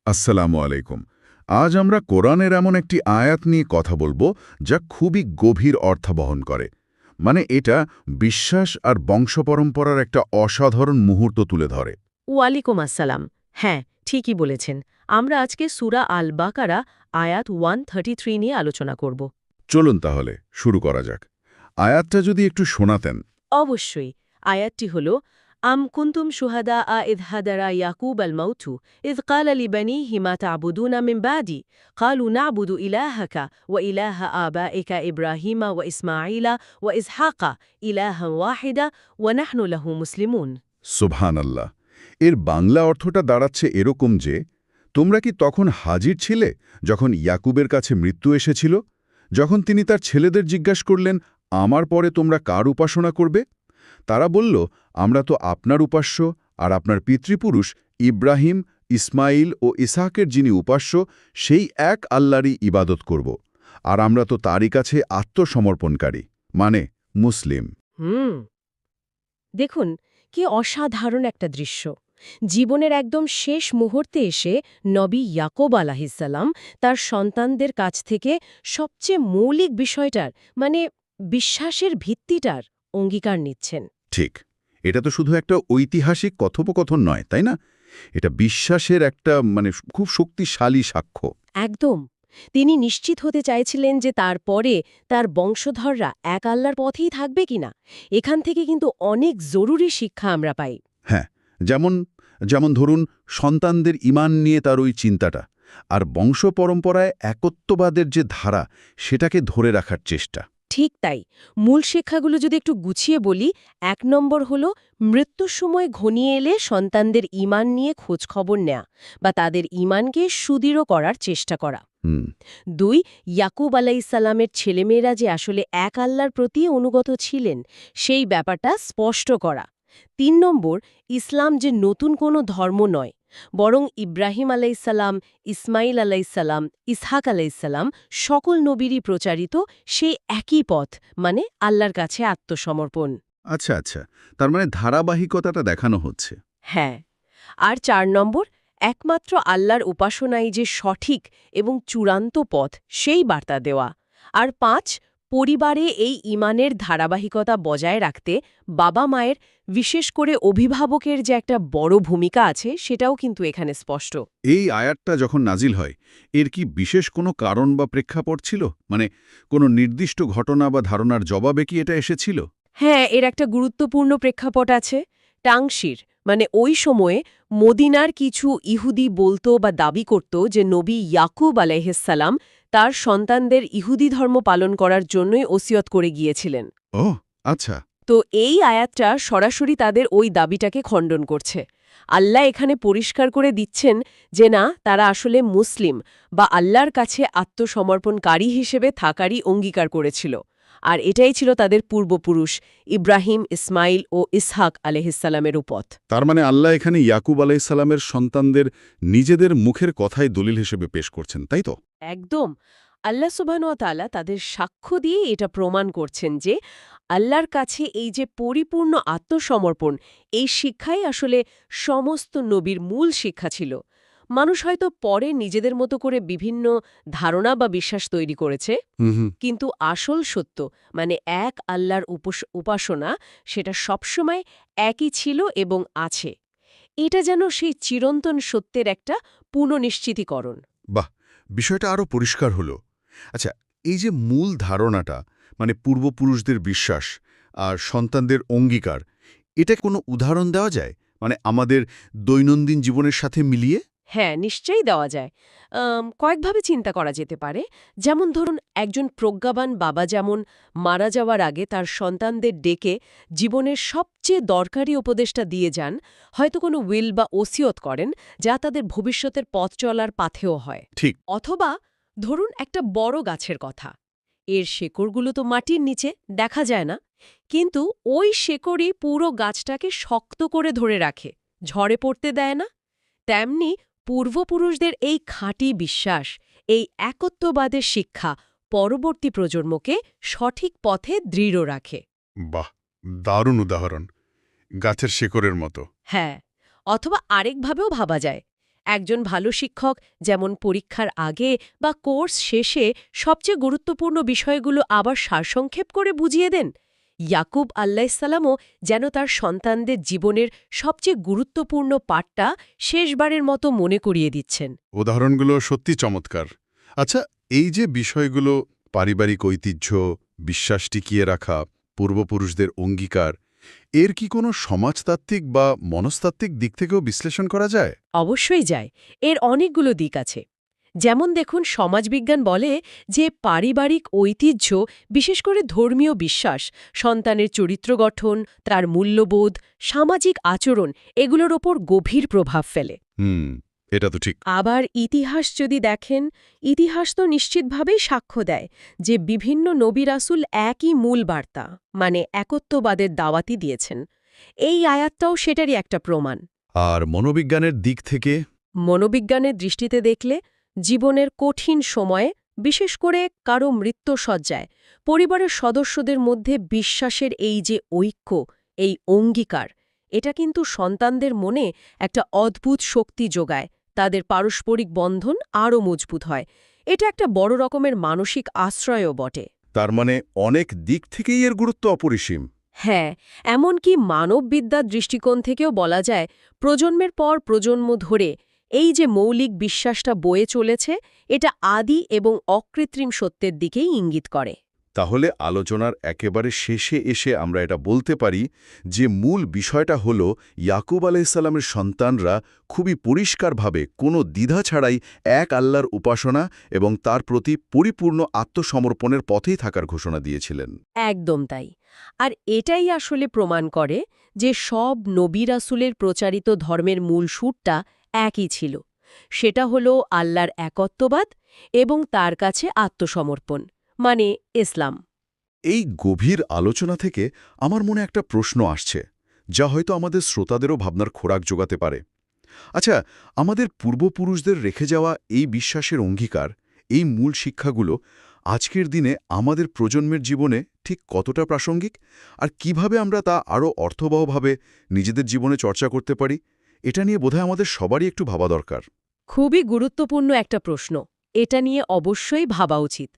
আসসালামু আলাইকুম। আজ আমরা কোরআনের এমন একটি আয়াত নিয়ে কথা বলবো যা খুবই গভীর অর্থ বহন করে। মানে এটা বিশ্বাস আর বংশপরম্পরার একটা অসাধারণ মুহূর্ত তুলে ধরে। ওয়ালাইকুম আসসালাম। হ্যাঁ, ঠিকই বলেছেন। আমরা আজকে সূরা আল বাকারা আয়াত 133 নিয়ে আলোচনা করব। চলুন তাহলে শুরু করা যাক। আয়াতটা যদি একটু শোনাতেন। অবশ্যই। আয়াতটি হল আম কুনতুম শুহাদা ইয হাদারা ইয়াকুব আল মাউতু ইয ক্বালা লিবানিহি মা তা'বুদুনা মিন বাদি ক্বালু না'বুদু ইলাহাকা ওয়া ইলাহা আবাইকা ইব্রাহিমা ওয়া ইসমাঈলা ওয়া ইসহাকা ইলাহান ওয়াহিদা ওয়া নাহনু লাহু মুসলিমুন। সুবহানাল্লাহ। এর বাংলা অর্থটা দাঁড়াচ্ছে এরকম যে, তোমরা কি তখন হাজির ছিলে যখন ইয়াকুবের কাছে মৃত্যু এসেছিল? যখন তিনি তার ছেলেদের জিজ্ঞাসা করলেন, আমার পরে তোমরা কার উপাসনা করবে? তারা বলল, আমরা তো আপনার উপাস্য আর আপনার পিতৃপুরুষ ইব্রাহিম, ইসমাইল ও ইসহাকের যিনি উপাস্য সেই এক আল্লাহরই ইবাদত করব। আর আমরা তো তারই কাছে আত্মসমর্পণকারী, মানে মুসলিম। হুম দেখুন, কি অসাধারণ একটা দৃশ্য। জীবনের একদম শেষ মুহূর্তে এসে নবী ইয়াকুব আলাহিসাল্লাম তার সন্তানদের কাছ থেকে সবচেয়ে মৌলিক বিষয়টার মানে বিশ্বাসের ভিত্তিটার অঙ্গীকার নিচ্ছেন। ঠিক। এটা তো শুধু একটা ঐতিহাসিক কথোপকথন নয়, তাই না? এটা বিশ্বাসের একটা খুব শক্তিশালী সাক্ষ্য। একদম। তিনি নিশ্চিত হতে চাইছিলেন যে তারপরে তার বংশধররা এক আল্লাহর পথেই থাকবে কিনা। এখান থেকে কিন্তু অনেক জরুরি শিক্ষা আমরা পাই। হ্যাঁ, যেমন যেমন ধরুন সন্তানদের ঈমান নিয়ে তার ওই চিন্তাটা, আর বংশ পরম্পরায় একত্ববাদের যে ধারা সেটাকে ধরে রাখার চেষ্টা। ঠিক তাই। মূল শিক্ষাগুলো যদি একটু গুছিয়ে বলি, ১ নম্বর হল মৃত্যুর সময় ঘনিয়ে এলে সন্তানদের ঈমান নিয়ে খোঁজখবর নেয়া বা তাদের ঈমানকে সুদৃঢ় করার চেষ্টা করা। হুম। ২ ইয়াকুব আলাইসাল্লামের ছেলেমেয়েরা যে আসলে এক আল্লাহর প্রতি অনুগত ছিলেন সেই ব্যাপারটা স্পষ্ট করা। ৩ নম্বর ইসলাম যে নতুন কোনো ধর্ম নয়, বরং ইব্রাহিম আলাইসাল্লাম, ইসমাইল আলাইসাল্লাম, ইসহাক আলাইসাল্লাম সকল নবীরই প্রচারিত সেই একই পথ, মানে আল্লাহর কাছে আত্মসমর্পণ। আচ্ছা আচ্ছা, তার মানে ধারাবাহিকতাটা দেখানো হচ্ছে। হ্যাঁ। আর ৪ নম্বর একমাত্র আল্লাহর উপাসনাই যে সঠিক এবং চূড়ান্ত পথ সেই বার্তা দেওয়া। আর ৫ পরিবারে এই ঈমানের ধারাবাহিকতা বজায় রাখতে বাবা মায়ের, বিশেষ করে অভিভাবকের যে একটা বড় ভূমিকা আছে সেটাও কিন্তু এখানে স্পষ্ট। এই আয়াতটা যখন নাজিল হয়, এর কি বিশেষ কোনো কারণ বা প্রেক্ষাপট ছিল? মানে কোনো নির্দিষ্ট ঘটনা বা ধারণার জবাবে কি এটা এসেছিল? হ্যাঁ, এর একটা গুরুত্বপূর্ণ প্রেক্ষাপট আছে। টাংশির মানে ওই সময়ে মদিনার কিছু ইহুদি বলতো বা দাবি করত যে নবী ইয়াকুব আলাইহিসসালাম তার সন্তানদের ইহুদি ধর্ম পালন করার জন্যই ওসিয়ত করে গিয়েছিলেন। ওহ, আচ্ছা। তো এই আয়াতটা সরাসরি তাদের ওই দাবিটাকে খণ্ডন করছে। আল্লাহ এখানে পরিষ্কার করে দিচ্ছেন যে না, তারা আসলে মুসলিম বা আল্লাহর কাছে আত্মসমর্পণকারী হিসেবে থাকারই অঙ্গীকার করেছিল। আর এটাই ছিল তাদের পূর্বপুরুষ ইব্রাহিম, ইসমাইল ও ইসহাক আলাইহিসসালামের পথ। তার মানে আল্লাহ এখানে ইয়াকুব আলাইসাল্লামের সন্তানদের নিজেদের মুখের কথাই দলিল হিসেবে পেশ করছেন, তাই তো? একদম। আল্লাহ সুবহানাহু ওয়া তাআলা তাদের সাক্ষ্য দিয়ে এটা প্রমাণ করছেন যে আল্লাহর কাছে এই যে পরিপূর্ণ আত্মসমর্পণ, এই শিক্ষাই আসলে সমস্ত নবীর মূল শিক্ষা ছিল। মানুষ হয়তো পরে নিজেদের মতো করে বিভিন্ন ধারণা বা বিশ্বাস তৈরি করেছে, হুম। কিন্তু আসল সত্য মানে এক আল্লাহর উপাসনা সেটা সবসময় একই ছিল এবং আছে। এটা যেন সেই চিরন্তন সত্যের একটা পুনঃনিশ্চিতীকরণ। বাহ, বিষয়টা আরও পরিষ্কার হলো। আচ্ছা, এই যে মূল ধারণাটা, মানে পূর্বপুরুষদের বিশ্বাস আর সন্তানদের অঙ্গীকার, এটা কোনো উদাহরণ দেওয়া যায়? মানে আমাদের দৈনন্দিন জীবনের সাথে মিলিয়ে? হ্যাঁ, নিশ্চয়ই দেওয়া যায়। কয়েকভাবে চিন্তা করা যেতে পারে। যেমন ধরুন, একজন প্রজ্ঞাবান বাবা যেমন মারা যাওয়ার আগে তার সন্তানদের ডেকে জীবনের সবচেয়ে দরকারি উপদেশটা দিয়ে যান, হয়তো কোনো উইল বা ওসিয়ত করেন যা তাদের ভবিষ্যতের পথ চলার পাথেয় হয়। ঠিক। অথবা ধরুন একটা বড় গাছের কথা। এর শেকড়গুলো তো মাটির নিচে দেখা যায় না, কিন্তু ওই শেকড়ই পুরো গাছটাকে শক্ত করে ধরে রাখে, ঝড়ে পড়তে দেয় না। তেমনি পূর্বপুরুষদের এই খাঁটি বিশ্বাস, এই একত্ববাদের শিক্ষা পরবর্তী প্রজন্মকে সঠিক পথে দৃঢ় রাখে। বাহ, দারুণ উদাহরণ। গাছের শেকড়ের মতো। হ্যাঁ, অথবা আরেকভাবেও ভাবা যায়। একজন ভালো শিক্ষক যেমন পরীক্ষার আগে বা কোর্স শেষে সবচেয়ে গুরুত্বপূর্ণ বিষয়গুলো আবার সারসংক্ষেপ করে বুঝিয়ে দেন, ইয়াকুব আলাইহিসসালামও যেন তার সন্তানদের জীবনের সবচেয়ে গুরুত্বপূর্ণ পাঠটা শেষবারের মতো মনে করিয়ে দিচ্ছেন। উদাহরণগুলো সত্যি চমৎকার। আচ্ছা, এই যে বিষয়গুলো, পারিবারিক ঐতিহ্য, বিশ্বাস টিকিয়ে রাখা, পূর্বপুরুষদের অঙ্গীকার, এর কি কোনো সমাজতাত্ত্বিক বা মনস্তাত্ত্বিক দিক থেকেও বিশ্লেষণ করা যায়? অবশ্যই যায়। এর অনেকগুলো দিক আছে। যেমন দেখুন, সমাজবিজ্ঞান বলে যে পারিবারিক ঐতিহ্য, বিশেষ করে ধর্মীয় বিশ্বাস, সন্তানের চরিত্র গঠন, তার মূল্যবোধ, সামাজিক আচরণ, এগুলোর ওপর গভীর প্রভাব ফেলে। এটা তো ঠিক। আবার ইতিহাস যদি দেখেন, ইতিহাস তো নিশ্চিতভাবেই সাক্ষ্য দেয় যে বিভিন্ন নবী রাসূল একই মূল বার্তা, মানে একত্ববাদের দাওয়াতি দিয়েছেন। এই আয়াতটাও সেটারই একটা প্রমাণ। আর মনোবিজ্ঞানের দিক থেকে? মনোবিজ্ঞানের দৃষ্টিতে দেখলে জীবনের কঠিন সময়ে, বিশেষ করে কারো মৃত্যুশয্যায়, পরিবারের সদস্যদের মধ্যে বিশ্বাসের এই যে ঐক্য, এই অঙ্গীকার, এটা কিন্তু সন্তানদের মনে একটা অদ্ভুত শক্তি যোগায়, তাদের পারস্পরিক বন্ধন আরও মজবুত হয়। এটা একটা বড় রকমের মানসিক আশ্রয়ও বটে। তার মানে অনেক দিক থেকেই এর গুরুত্ব অপরিসীম। হ্যাঁ, এমনকি মানববিদ্যার দৃষ্টিকোণ থেকেও বলা যায়, প্রজন্মের পর প্রজন্ম ধরে এই যে মৌলিক বিশ্বাসটা বয়ে চলেছে, এটা আদি এবং অকৃত্রিম সত্যের দিকেই ইঙ্গিত করে। তাহলে আলোচনার একেবারে শেষে এসে আমরা এটা বলতে পারি যে মূল বিষয়টা হল ইয়াকুব আলাইহিসসালামের সন্তানরা খুবই পরিষ্কারভাবে কোনো দ্বিধা ছাড়াই এক আল্লাহর উপাসনা এবং তার প্রতি পরিপূর্ণ আত্মসমর্পণের পথেই থাকার ঘোষণা দিয়েছিলেন। একদম তাই। আর এটাই আসলে প্রমাণ করে যে সব নবী রাসূলের প্রচারিত ধর্মের মূল সুরটা একই ছিল। সেটা হলো আল্লাহর একত্ববাদ এবং তার কাছে আত্মসমর্পণ, মানে ইসলাম। এই গভীর আলোচনা থেকে আমার মনে একটা প্রশ্ন আসছে, যা হয়তো আমাদের শ্রোতাদেরও ভাবনার খোরাক জোগাতে পারে। আচ্ছা, আমাদের পূর্বপুরুষদের রেখে যাওয়া এই বিশ্বাসের অঙ্গীকার, এই মূল শিক্ষাগুলো আজকের দিনে আমাদের প্রজন্মের জীবনে ঠিক কতটা প্রাসঙ্গিক, আর কিভাবে আমরা তা আরও অর্থবহভাবে নিজেদের জীবনে চর্চা করতে পারি, এটা নিয়ে বোধহয় আমাদের সবারই একটু ভাবা দরকার। খুবই গুরুত্বপূর্ণ একটা প্রশ্ন। এটা নিয়ে অবশ্যই ভাবা উচিত।